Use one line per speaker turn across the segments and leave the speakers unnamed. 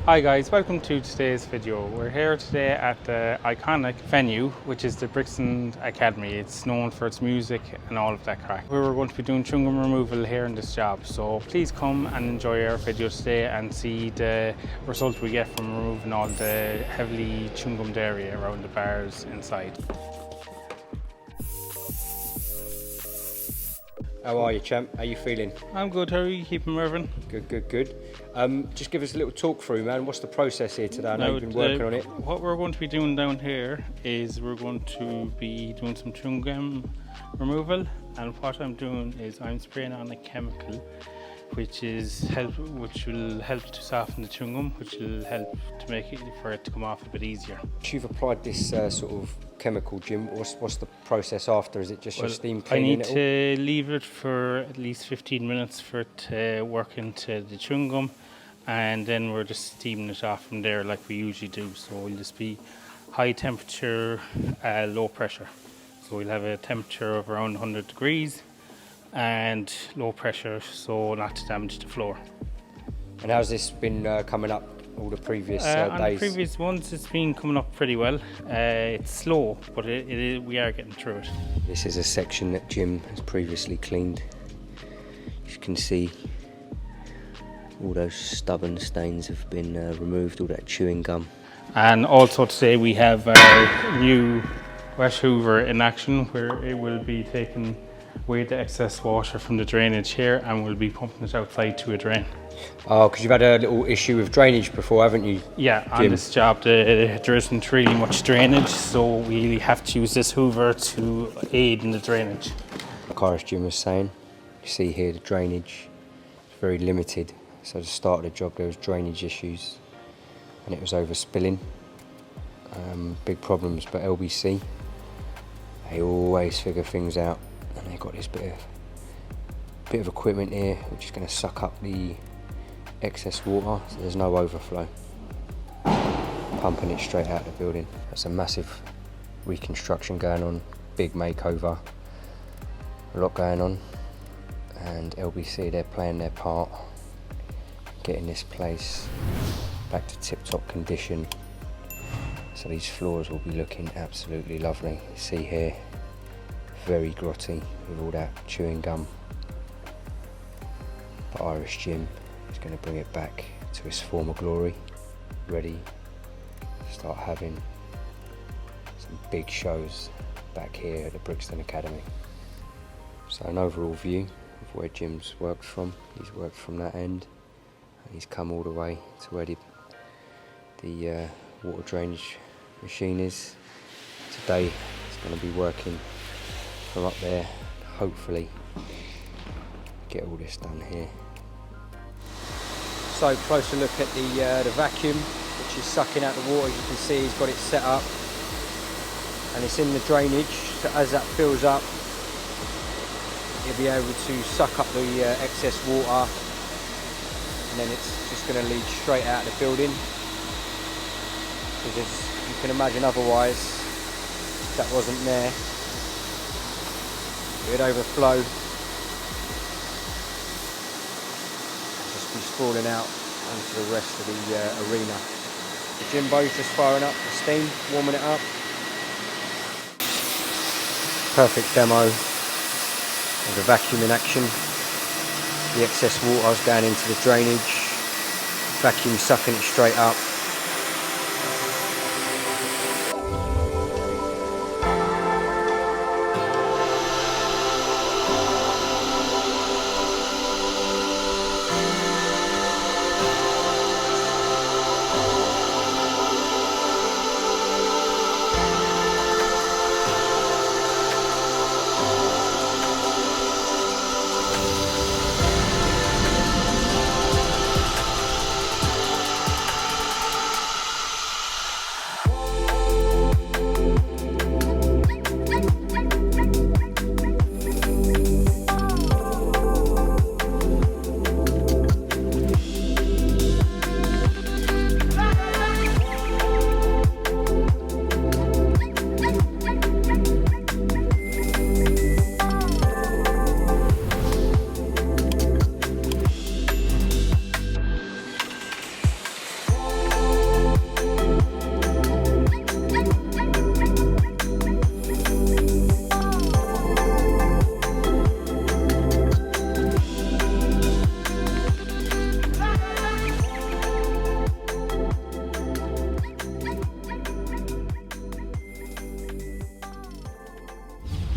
Hi guys, welcome to today's video. We're here today at the iconic venue, which is the Brixton Academy. It's known for its music and all of that crack. We're going to be doing chewing gum removal here in this job, so please come and enjoy our video today and see the result we get from removing all the heavily chewing gummed area around the bars inside.
How are you, champ? How you feeling?
I'm good. How are you keeping, Mervyn?
Good. Just give us a little talk through, man. What's the process here today? I know you've been working on it.
What we're going to be doing down here is we're going to be doing some chewing gum removal, and what I'm doing is I'm spraying on a chemical which will help to soften the chewing gum, which will help to make it for it to come off a bit easier.
You've applied this sort of chemical, Jim. What's the process after? Is it just your steam cleaning?
I need to leave it for at least 15 minutes for it to work into the chewing gum, and then we're just steaming it off from there like we usually do. So we'll just be high temperature, low pressure. So we'll have a temperature of around 100 degrees and low pressure, so not to damage the floor.
And how's this been coming up all the previous
on
days?
the previous ones, it's been coming up pretty well. It's slow, but we are getting through it.
This is a section that Jim has previously cleaned. You can see all those stubborn stains have been removed, all that chewing gum.
And also today we have our new wet hoover in action, where it will be taking away the excess water from the drainage here, and we'll be pumping it outside to a drain.
Oh, because you've had a little issue with drainage before, haven't you?
Yeah,
Jim?
On this job there isn't really much drainage, so we have to use this hoover to aid in the drainage.
Like Jim was saying, you see here the drainage is very limited. So at the start of the job there was drainage issues and it was overspilling. Big problems, but LBC, they always figure things out, and they've got this bit of equipment here which is going to suck up the excess water, so there's no overflow, pumping it straight out of the building. That's a massive reconstruction going on, big makeover, a lot going on, and LBC, they're playing their part, getting this place back to tip-top condition, so these floors will be looking absolutely lovely. You see here, very grotty with all that chewing gum, but Irish Jim is going to bring it back to its former glory, ready to start having some big shows back here at the Brixton Academy. So an overall view of where Jim's worked from. He's worked from that end and he's come all the way to where the water drainage machine is. Today he's going to be working from up there, hopefully get all this done here. So closer look at the vacuum, which is sucking out the water. As you can see, he's got it set up and it's in the drainage, so as that fills up he'll be able to suck up the excess water, and then it's just going to lead straight out of the building, because as you can imagine, otherwise if that wasn't there it would overflow, just be sprawling out onto the rest of the arena. The Jimbo's just firing up the steam, warming it up. Perfect demo of the vacuum in action. The excess water is going into the drainage, vacuum sucking it straight up.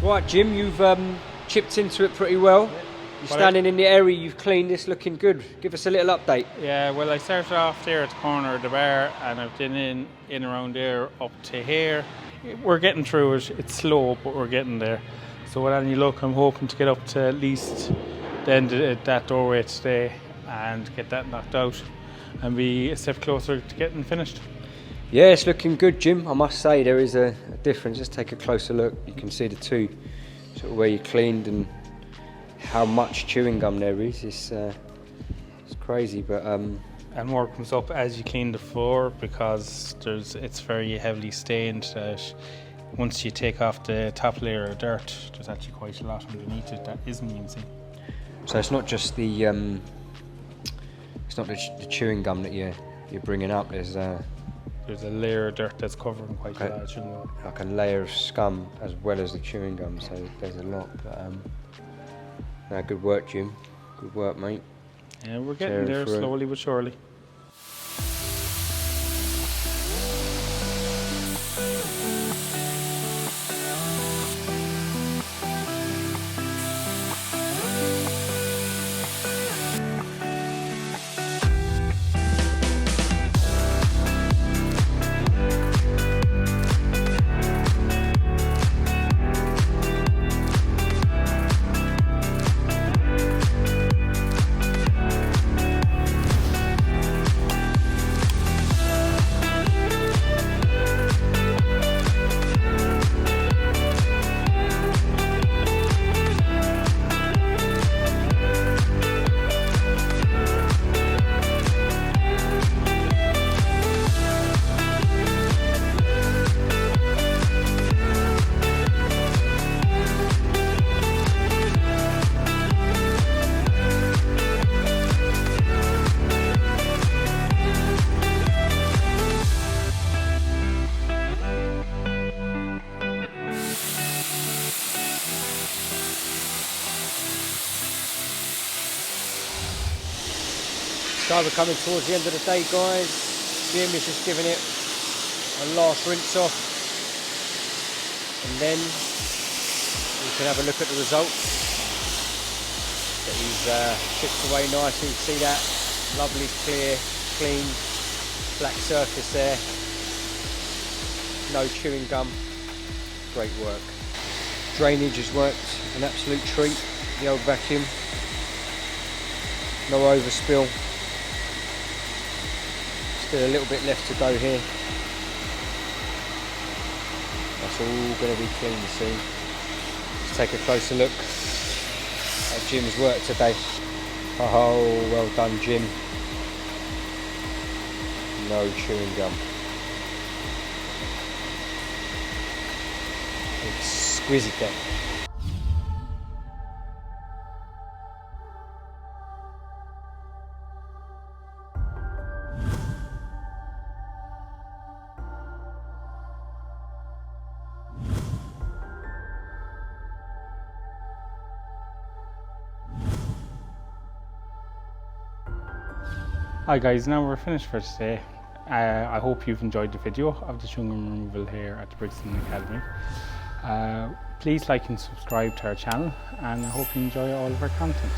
Right, Jim, you've chipped into it pretty well. You're standing in the area you've cleaned, it's looking good. Give us a little update.
Yeah, well, I started off there at the corner of the bar, and I've been in around there up to here. We're getting through it. It's slow, but we're getting there. So with any luck, I'm hoping to get up to at least the end of that doorway today and get that knocked out and be a step closer to getting finished.
Yeah, it's looking good, Jim. I must say there is a difference. Just take a closer look. You can see the two, sort of where you cleaned and how much chewing gum there is. It's crazy, but
and more comes up as you clean the floor because it's very heavily stained. That once you take off the top layer of dirt, there's actually quite a lot underneath it that isn't even seen.
So it's not just the chewing gum that you're bringing up. There's a
layer of dirt that's covering quite a lot of chewing gum.
Like a layer of scum as well as the chewing gum. So there's a lot. But no, good work, Jim. Good work, mate.
Yeah, we're getting there slowly but surely.
So we're coming towards the end of the day, guys. Jim is just giving it a last rinse off, and then we can have a look at the results. Get these chips away nicely. You see that lovely, clear, clean, black surface there. No chewing gum. Great work. Drainage has worked an absolute treat. The old vacuum. No overspill. Still a little bit left to go here. That's all going to be clean soon. Let's take a closer look at Jim's work today. Oh, well done, Jim. No chewing gum. Exquisite.
Hi guys, now we're finished for today. I hope you've enjoyed the video of the chewing gum removal here at the Brixton Academy. Please like and subscribe to our channel, and I hope you enjoy all of our content.